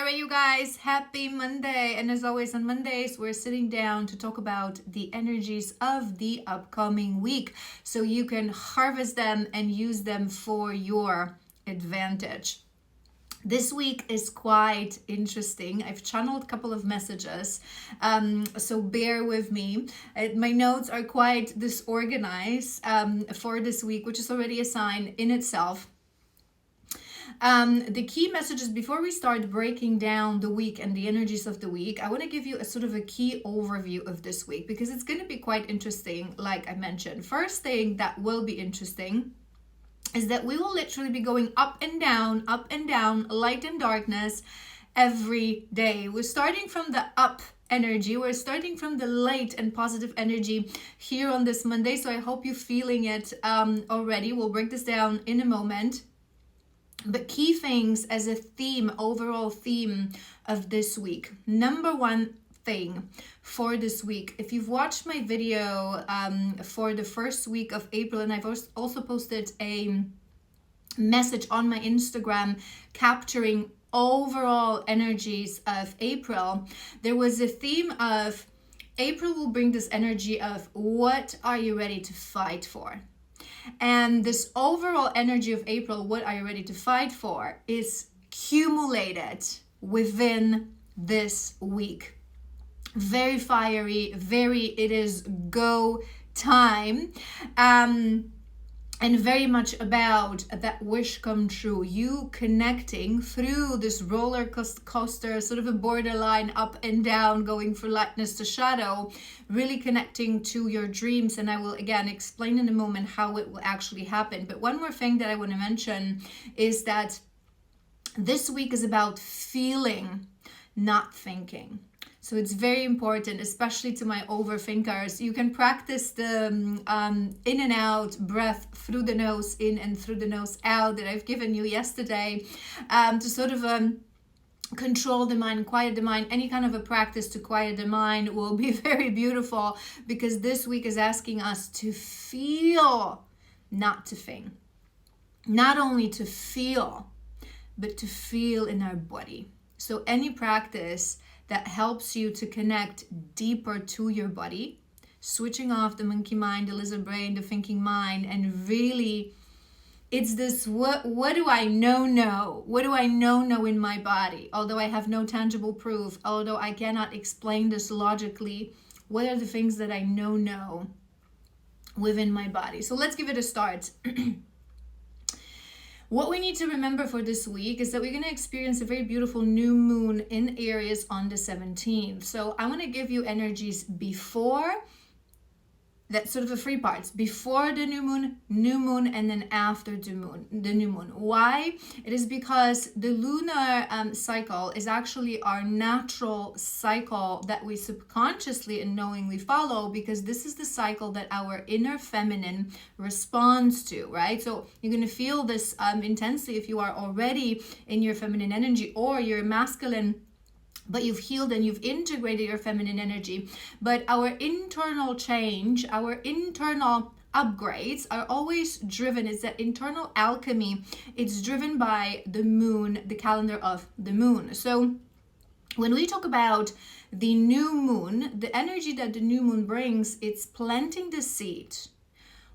All right, you guys, happy Monday. And as always on Mondays, we're sitting down to talk about the energies of the upcoming week so you can harvest them and use them for your advantage. This week is quite interesting. I've channeled a couple of messages, so bear with me. My notes are quite disorganized for this week, which is already a sign in itself. The key messages before we start breaking down the week and the energies of the week, I want to give you a sort of a key overview of this week because it's going to be quite interesting, like I mentioned. First thing that will be interesting is that we will literally be going up and down, light and darkness every day. We're starting from the up energy. We're starting from the light and positive energy here on this Monday. So I hope you're feeling it already. We'll break this down in a moment. But key things as a theme, overall theme of this week. Number one thing for this week, if you've watched my video for the first week of April, and I've also posted a message on my Instagram capturing overall energies of April, there was a theme of April will bring this energy of what are you ready to fight for? And this overall energy of April, what are you ready to fight for, is accumulated within this week. Very fiery, it is go time. And very much about that wish come true. You connecting through this roller coaster, sort of a borderline up and down, going from lightness to shadow, really connecting to your dreams. And I will again explain in a moment how it will actually happen. But one more thing that I want to mention is that this week is about feeling, not thinking. So it's very important, especially to my overthinkers. You can practice the in and out breath through the nose in and through the nose out that I've given you yesterday to sort of control the mind, quiet the mind. Any kind of a practice to quiet the mind will be very beautiful because this week is asking us to feel, not to think. Not only to feel, but to feel in our body. So any practice that helps you to connect deeper to your body, switching off the monkey mind, the lizard brain, the thinking mind, and really it's this what do I know? What do I know in my body? Although I have no tangible proof, although I cannot explain this logically, what are the things that I know within my body? So let's give it a start. What we need to remember for this week is that we're going to experience a very beautiful new moon in Aries on the 17th. So I want to give you energies before, that's sort of the three parts, before the new moon, and then after the new moon. Why? It is because the lunar cycle is actually our natural cycle that we subconsciously and knowingly follow, because this is the cycle that our inner feminine responds to, right? So you're going to feel this intensely if you are already in your feminine energy, or you're masculine but you've healed and you've integrated your feminine energy. But our internal change, our internal upgrades are always driven, it's that internal alchemy, it's driven by the moon, the calendar of the moon. So when we talk about the new moon, the energy that the new moon brings, it's planting the seed.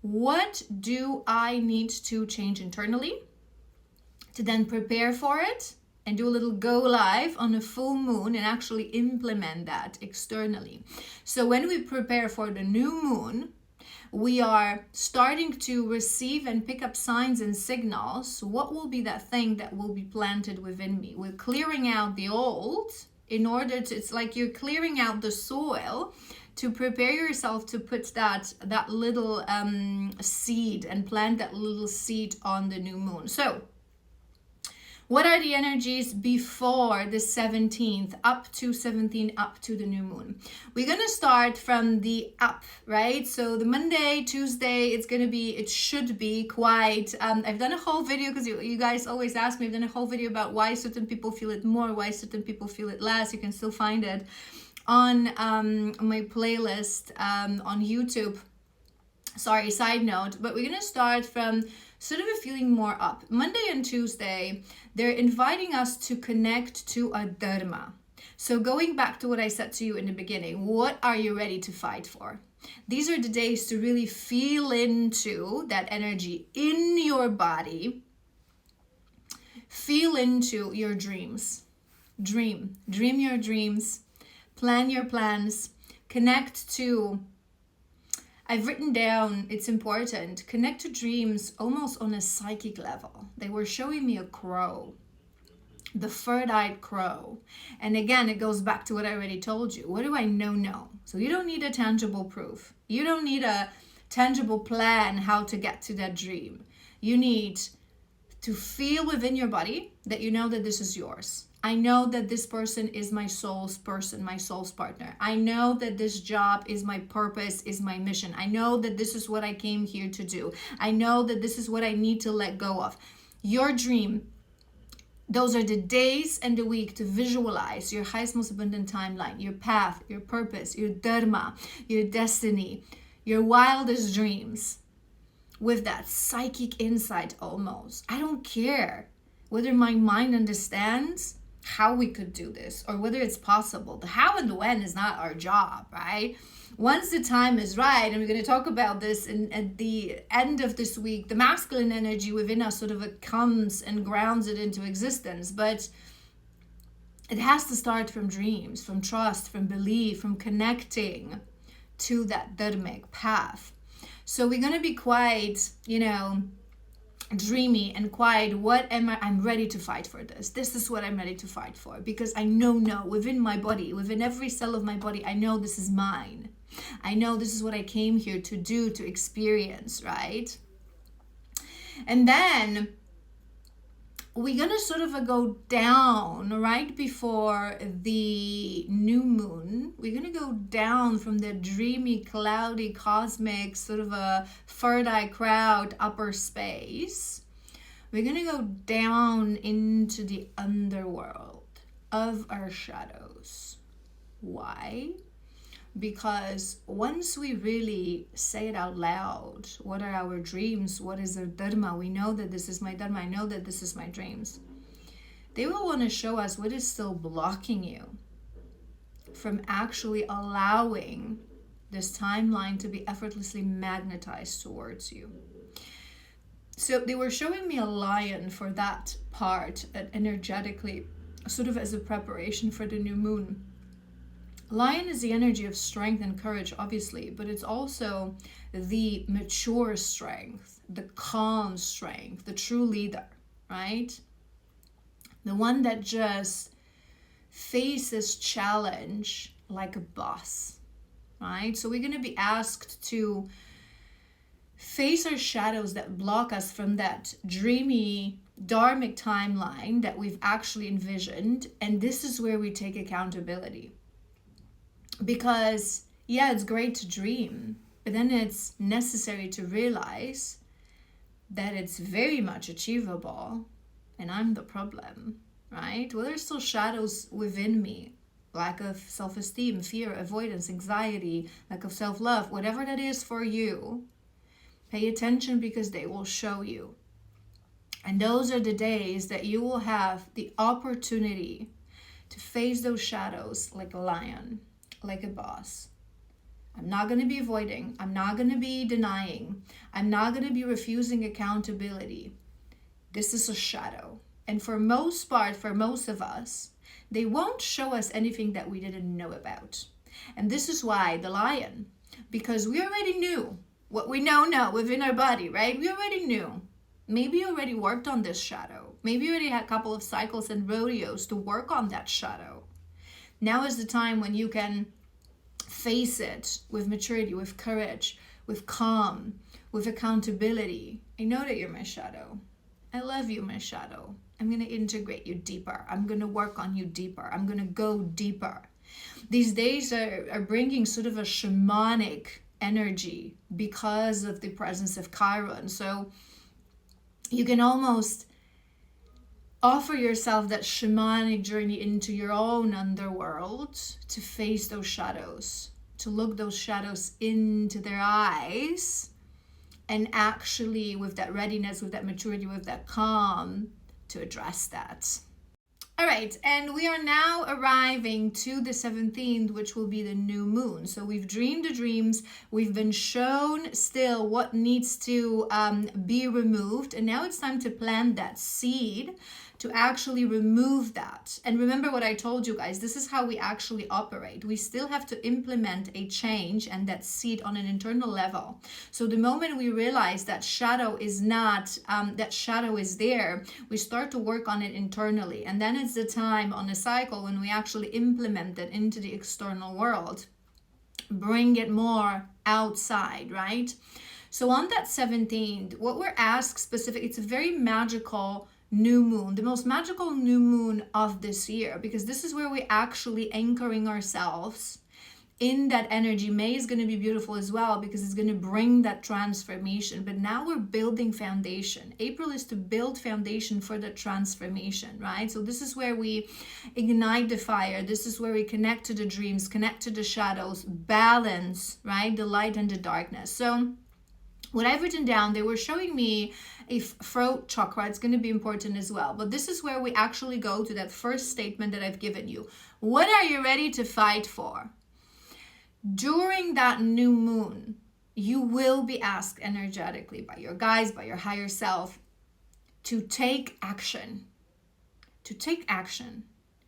What do I need to change internally to then prepare for it? And do a little go live on a full moon and actually implement that externally. So when we prepare for the new moon, we are starting to receive and pick up signs and signals. What will be that thing that will be planted within me? We're clearing out the old in order to, it's like you're clearing out the soil to prepare yourself to put that little seed and plant that little seed on the new moon. So what are the energies before the 17th, up to 17th, up to the new moon? We're going to start from the up, right? So the Monday, Tuesday, it should be quite, I've done a whole video because you guys always ask me, I've done a whole video about why certain people feel it more, why certain people feel it less. You can still find it on my playlist on YouTube. Sorry, side note, but we're going to start from sort of a feeling more up. Monday and Tuesday, they're inviting us to connect to our dharma. So going back to what I said to you in the beginning, what are you ready to fight for? These are the days to really feel into that energy in your body. Feel into your dreams. Dream your dreams. Plan your plans. Connect to, I've written down, it's important, connect to dreams almost on a psychic level. They were showing me a crow, the third-eyed crow. And again, it goes back to what I already told you. What do I know? No. So you don't need a tangible proof. You don't need a tangible plan how to get to that dream. You need to feel within your body that you know that this is yours. I know that this person is my soul's person, my soul's partner. I know that this job is my purpose, is my mission. I know that this is what I came here to do. I know that this is what I need to let go of. Your dream, those are the days and the week to visualize your highest, most abundant timeline, your path, your purpose, your dharma, your destiny, your wildest dreams with that psychic insight almost. I don't care whether my mind understands how we could do this or whether it's possible. The how and the when is not our job, right? Once the time is right, and we're going to talk about this at the end of this week, the masculine energy within us sort of comes and grounds it into existence. But it has to start from dreams, from trust, from belief, from connecting to that dharmic path. So we're going to be quite, dreamy and quiet. I'm ready to fight for this. This is what I'm ready to fight for, because I know within my body, within every cell of my body, I know this is mine. I know this is what I came here to do, to experience, right? And then we're gonna sort of go down right before the new moon. We're gonna go down from the dreamy, cloudy, cosmic, sort of a third-eye crowd upper space. We're gonna go down into the underworld of our shadows. Why? Because once we really say it out loud, what are our dreams? What is our dharma? We know that this is my dharma. I know that this is my dreams. They will want to show us what is still blocking you from actually allowing this timeline to be effortlessly magnetized towards you. So they were showing me a lion for that part, energetically, sort of as a preparation for the new moon. Lion is the energy of strength and courage, obviously, but it's also the mature strength, the calm strength, the true leader, right? The one that just faces challenge like a boss, right? So we're going to be asked to face our shadows that block us from that dreamy, dharmic timeline that we've actually envisioned. And this is where we take accountability. Because, yeah, it's great to dream, but then it's necessary to realize that it's very much achievable, and I'm the problem, right? Well, there's still shadows within me, lack of self-esteem, fear, avoidance, anxiety, lack of self-love, whatever that is for you. Pay attention, because they will show you. And those are the days that you will have the opportunity to face those shadows like a lion, like a boss. I'm not going to be avoiding. I'm not going to be denying. I'm not going to be refusing accountability. This is a shadow. And for most part, for most of us, they won't show us anything that we didn't know about. And this is why the lion, because we already knew what we know now within our body, right? We already knew. Maybe you already worked on this shadow. Maybe you already had a couple of cycles and rodeos to work on that shadow. Now is the time when you can face it with maturity, with courage, with calm, with accountability. I know that you're my shadow. I love you, my shadow. I'm going to integrate you deeper. I'm going to work on you deeper. I'm going to go deeper. These days are bringing sort of a shamanic energy because of the presence of Chiron. So you can almost offer yourself that shamanic journey into your own underworld to face those shadows, to look those shadows into their eyes and actually with that readiness, with that maturity, with that calm to address that. All right, and we are now arriving to the 17th, which will be the new moon. So we've dreamed the dreams, we've been shown still what needs to be removed, and now it's time to plant that seed to actually remove that. And remember what I told you guys, this is how we actually operate. We still have to implement a change and that seed on an internal level. So the moment we realize that shadow is not, that shadow is there, we start to work on it internally. And then it's the time on the cycle when we actually implement it into the external world, bring it more outside, right? So on that 17th, what we're asked specific, it's a very magical new moon, the most magical new moon of this year, because this is where we're actually anchoring ourselves in that energy. May is going to be beautiful as well because it's going to bring that transformation, but now we're building foundation. April is to build foundation for the transformation, right? So this is where we ignite the fire. This is where we connect to the dreams, connect to the shadows, balance, right? The light and the darkness. So what I've written down, they were showing me a throat chakra. It's going to be important as well. But this is where we actually go to that first statement that I've given you. What are you ready to fight for? During that new moon, you will be asked energetically by your guides, by your higher self, to take action. To take action.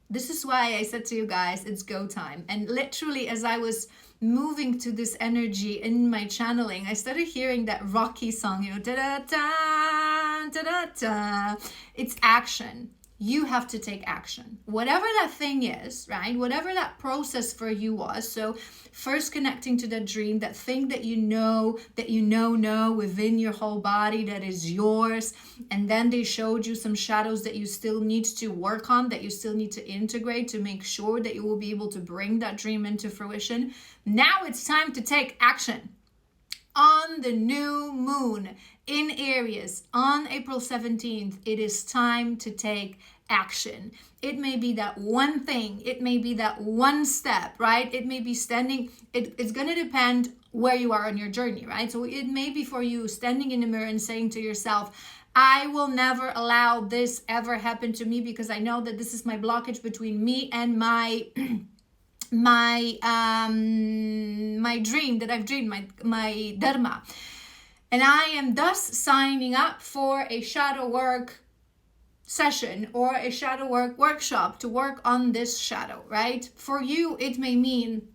This is why I said to you guys, it's go time. And literally, as I was moving to this energy in my channeling, I started hearing that Rocky song, da-da-da, da-da-da. It's action. You have to take action. Whatever that thing is, right? Whatever that process for you was. So first connecting to that dream, that thing that you know within your whole body that is yours. And then they showed you some shadows that you still need to work on, that you still need to integrate to make sure that you will be able to bring that dream into fruition. Now it's time to take action. On the new moon in Aries on April 17th, it is time to take action. It may be that one thing, it may be that one step, right? It may be standing, it's going to depend where you are on your journey, right? So it may be for you standing in the mirror and saying to yourself, I will never allow this ever happen to me because I know that this is my blockage between me and my my dream that I've dreamed, my dharma. And I am thus signing up for a shadow work session or a shadow work workshop to work on this shadow, right? For you, it may mean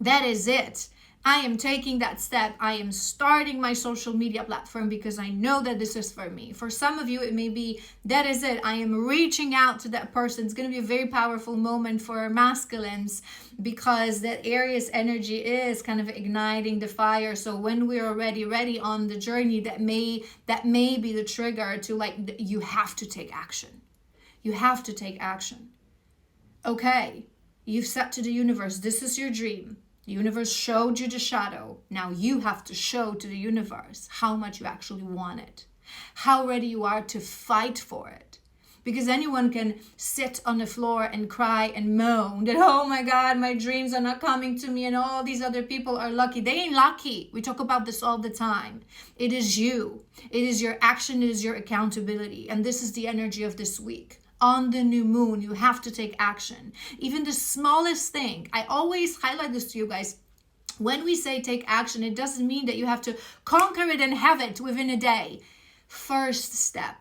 that is it. I am taking that step. I am starting my social media platform because I know that this is for me. For some of you, it may be, that is it. I am reaching out to that person. It's going to be a very powerful moment for masculines because that Aries energy is kind of igniting the fire. So when we're already ready on the journey, that may be the trigger to like, you have to take action. You have to take action. Okay, you've said to the universe, this is your dream. The universe showed you the shadow. Now you have to show to the universe how much you actually want it. How ready you are to fight for it. Because anyone can sit on the floor and cry and moan that, oh my God, my dreams are not coming to me and all these other people are lucky. They ain't lucky. We talk about this all the time. It is you. It is your action. It is your accountability. And this is the energy of this week. On the new moon, you have to take action. Even the smallest thing. I always highlight this to you guys. When we say take action, it doesn't mean that you have to conquer it and have it within a day. First step.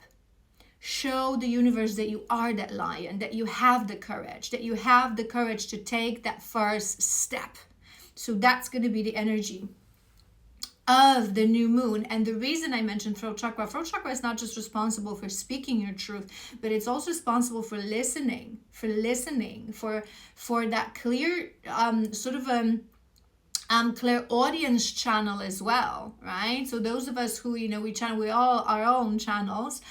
Show the universe that you are that lion, that you have the courage, to take that first step. So that's going to be the energy of the new moon. And the reason I mentioned throat chakra is not just responsible for speaking your truth, but it's also responsible for listening, for that clear clairaudience channel as well, right? So those of us who, we all our own channels,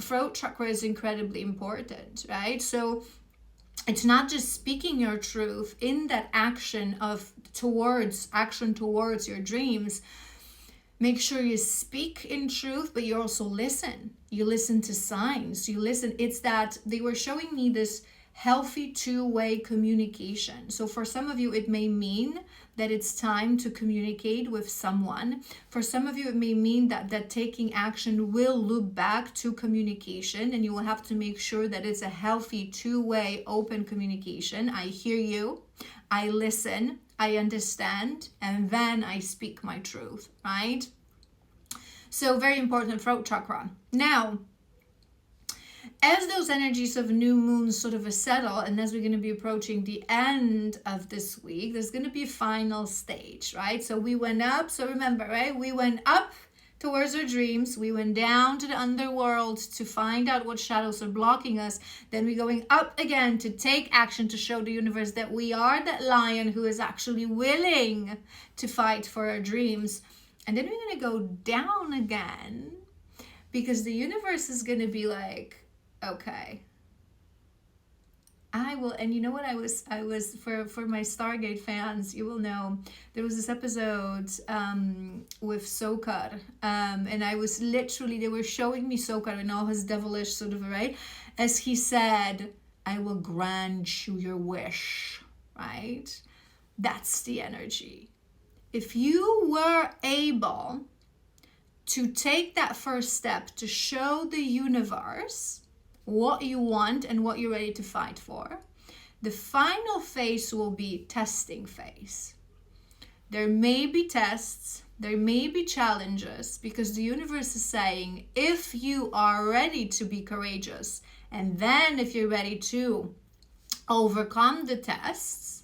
throat chakra is incredibly important, right? So it's not just speaking your truth in that action towards your dreams. Make sure you speak in truth, but you also listen. You listen to signs. It's that they were showing me this healthy two-way communication. So for some of you, it may mean that it's time to communicate with someone. For some of you, it may mean that taking action will loop back to communication, and you will have to make sure that it's a healthy two-way open communication. I hear you, I listen, I understand, and then I speak my truth, right? So very important, throat chakra. Now, as those energies of new moon sort of settle, and as we're going to be approaching the end of this week, there's going to be a final stage, right? So we went up. So remember, right? We went up towards our dreams. We went down to the underworld to find out what shadows are blocking us. Then we're going up again to take action, to show the universe that we are that lion who is actually willing to fight for our dreams. And then we're going to go down again, because the universe is going to be like, okay, I will. And you know what, I was for my Stargate fans, you will know there was this episode with Sokar, and I was literally, they were showing me Sokar and all his devilish sort of, right, as he said, I will grant you your wish, right? That's the energy. If you were able to take that first step to show the universe what you want and what you're ready to fight for, the final phase will be testing phase. There may be tests, there may be challenges, because the universe is saying, if you are ready to be courageous, and then if you're ready to overcome the tests,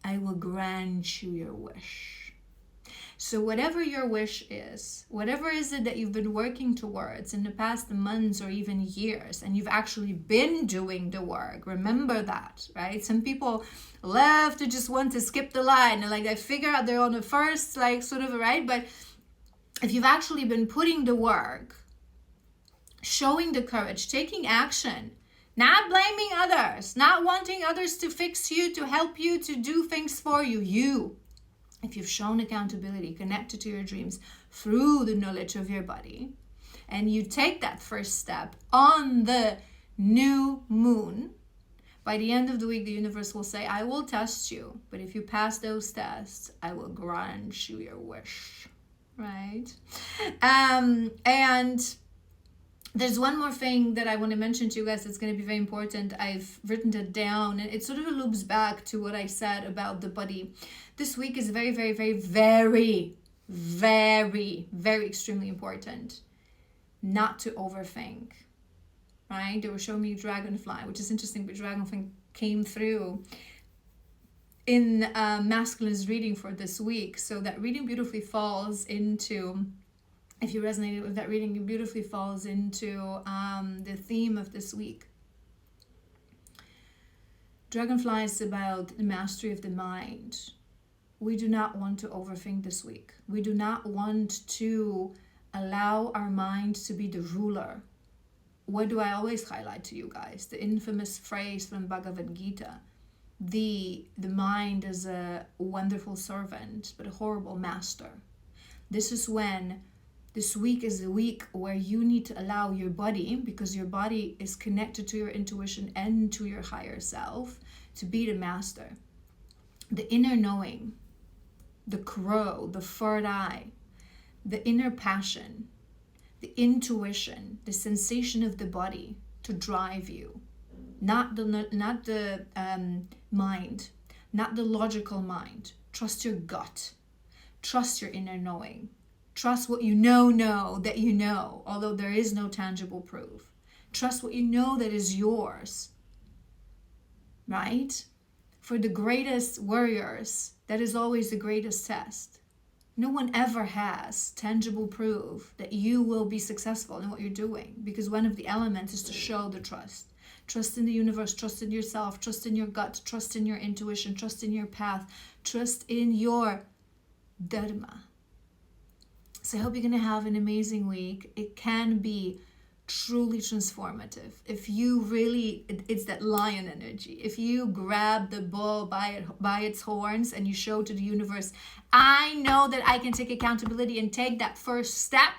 I will grant you your wish. So whatever your wish is, whatever is it that you've been working towards in the past months or even years, and you've actually been doing the work, remember that, right? Some people love to just want to skip the line, and like they figure out they're on the first, like sort of, right? But if you've actually been putting the work, showing the courage, taking action, not blaming others, not wanting others to fix you, to help you, to do things for you, if you've shown accountability, connected to your dreams through the knowledge of your body, and you take that first step on the new moon, by the end of the week, the universe will say, I will test you, but if you pass those tests, I will grant you your wish, right? And there's one more thing that I want to mention to you guys that's going to be very important. I've written it down, and it sort of loops back to what I said about the body. This week is very, very, very, very, very, very extremely important not to overthink, right? They were showing me dragonfly, which is interesting, but dragonfly came through in masculine's reading for this week. So that reading beautifully falls into, if you resonated with that reading, it beautifully falls into the theme of this week. Dragonfly is about the mastery of the mind. We do not want to overthink this week. We do not want to allow our mind to be the ruler. What do I always highlight to you guys? The infamous phrase from Bhagavad Gita. The mind is a wonderful servant, but a horrible master. This is when this week is a week where you need to allow your body, because your body is connected to your intuition and to your higher self, to be the master. The inner knowing, the crow, the third eye, the inner passion, the intuition, the sensation of the body to drive you. Not the mind, not the logical mind. Trust your gut. Trust your inner knowing. Trust what you know that you know, although there is no tangible proof. Trust what you know that is yours, right? For the greatest warriors, that is always the greatest test. No one ever has tangible proof that you will be successful in what you're doing, because one of the elements is to show the trust. Trust in the universe, trust in yourself, trust in your gut, trust in your intuition, trust in your path, trust in your dharma. So I hope you're going to have an amazing week. It can be truly transformative. If you really, it's that lion energy. If you grab the bull by its horns and you show to the universe, I know that I can take accountability and take that first step,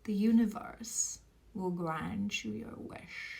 the universe will grant you your wish.